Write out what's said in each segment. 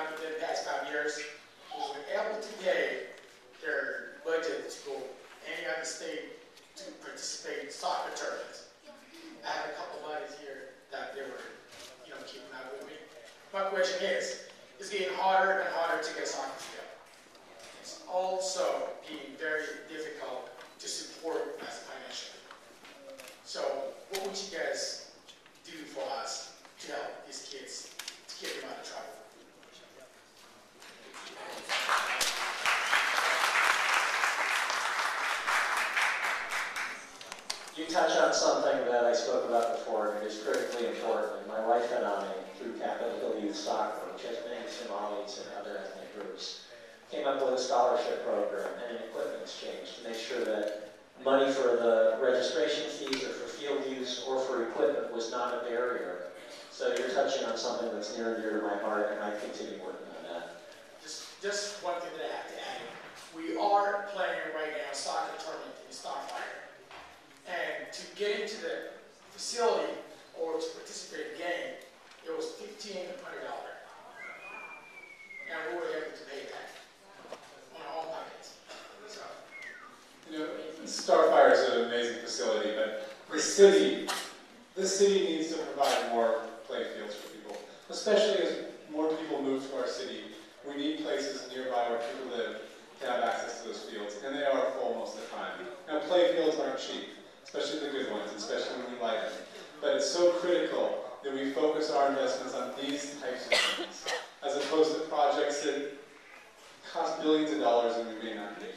done within the past 5 years is we're able to pay their budget to go any other state to participate in soccer tournaments. I have a couple of buddies here that they were, keeping up with me. My question is, it's getting harder and harder to get a soccer field. It's also being very difficult to support us financially. So what would you guys do for us to help these kids to get them out of trouble? You touch on something that I spoke about before, and it is critically important. My wife and I, through Capitol Hill Youth Soccer, which has many Somalis and other ethnic groups, came up with a scholarship program and an equipment exchange to make sure that money for the registration fees or for field use or for equipment was not a barrier. So you're touching on something that's near and dear to my heart, and I continue working on that. Just one thing that I have to add. We are playing right now a soccer tournament in Starfire. And to get into the facility or to participate in the game, it was $1,500. And we were able to pay that on our own pockets. So. Starfire is an amazing facility, but the city needs to provide more play fields for people, especially as more people move to our city. We need places nearby where people live to have access to those fields, and they are full most of the time. Now, play fields aren't cheap, especially the good ones, especially when we like them. But it's so critical that we focus our investments on these types of things, as opposed to projects that cost billions of dollars and we may not need.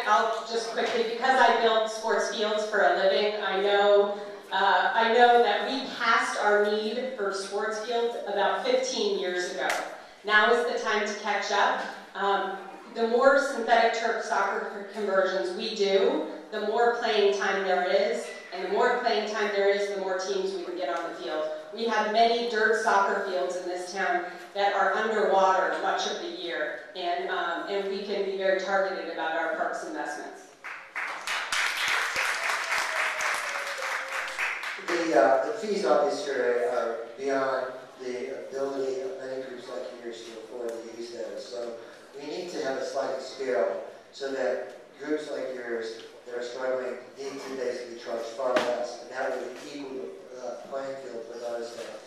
I'll just quickly, because I build sports fields for a living, I know that we passed our need for sports fields about 15 years ago. Now is the time to catch up. The more synthetic turf soccer conversions we do, the more playing time there is, and the more playing time there is, the more teams we can get on the field. We have many dirt soccer fields in this town that are underwater much of the year, and we can be very targeted about our parks investments. The fees obviously are beyond the ability of many groups like yours to afford to use those. So we need to have a sliding scale so that groups like yours that are struggling need to basically charge far less, and that would equal the playing field for those that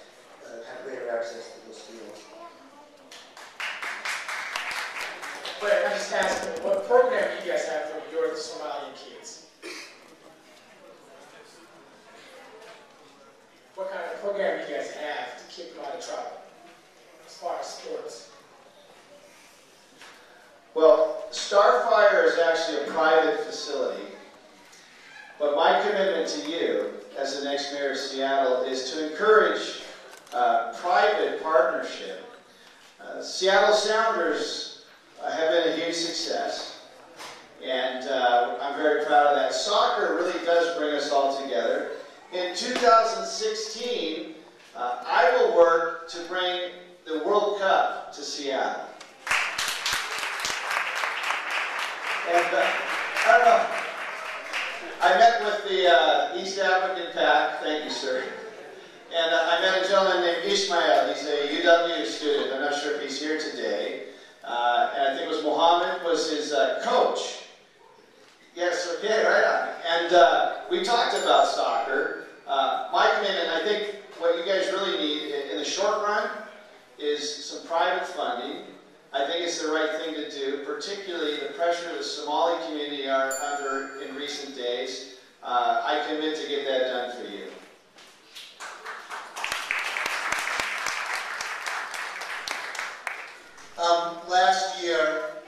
have greater access to those fields. But I'm just asking, what program do you guys have for your Somalian kids? What kind of program do you guys have to keep them out of trouble as far as sports? Well, Starfire is actually a private facility, but my commitment to you as the next mayor of Seattle is to encourage private partnership. Seattle Sounders have been a huge success, and I'm very proud of that. Soccer really does bring us all together. In 2016, I will work to bring the World Cup to Seattle. And I don't know, I met with the East African PAC, thank you, sir. And I met a gentleman named Ishmael. He's a UW student. I'm not sure if he's here today. And I think it was Mohammed was his coach. Yes, okay, right on. And we talked about soccer. My commitment, I think what you guys really need in the short run is some private funding. I think it's the right thing to do, particularly the pressure the Somali community are under in recent days. I commit to get that done for you. Last year,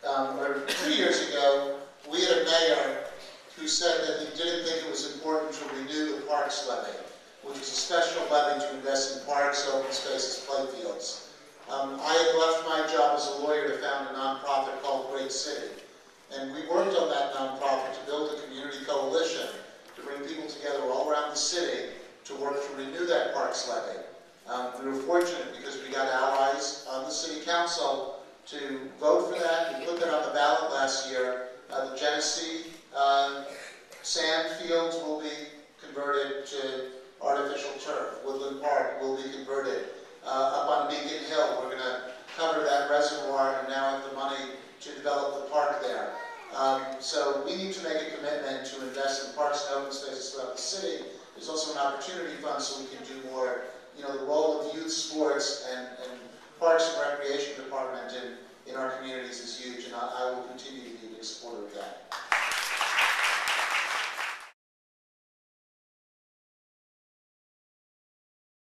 or 2 years ago, we had a mayor who said that he didn't think it was important to renew the parks levy, which is a special levy to invest in parks, open spaces, playfields. I had left my job as a lawyer to found a nonprofit called Great City, and we worked on that nonprofit to build a community coalition to bring people together all around the city to work to renew that parks levy. We were fortunate because we got allies on the city council to vote for that. We put that on the ballot last year. The Genesee sand fields will be converted to artificial turf. Woodland Park will be converted. Up on Beacon Hill, we're going to cover that reservoir and now have the money to develop the park there. So we need to make a commitment to invest in parks and open spaces throughout the city. There's also an opportunity fund so we can do more. You know, the role of youth sports and Parks and Recreation Department in our communities is huge, and I will continue to be a big supporter of that.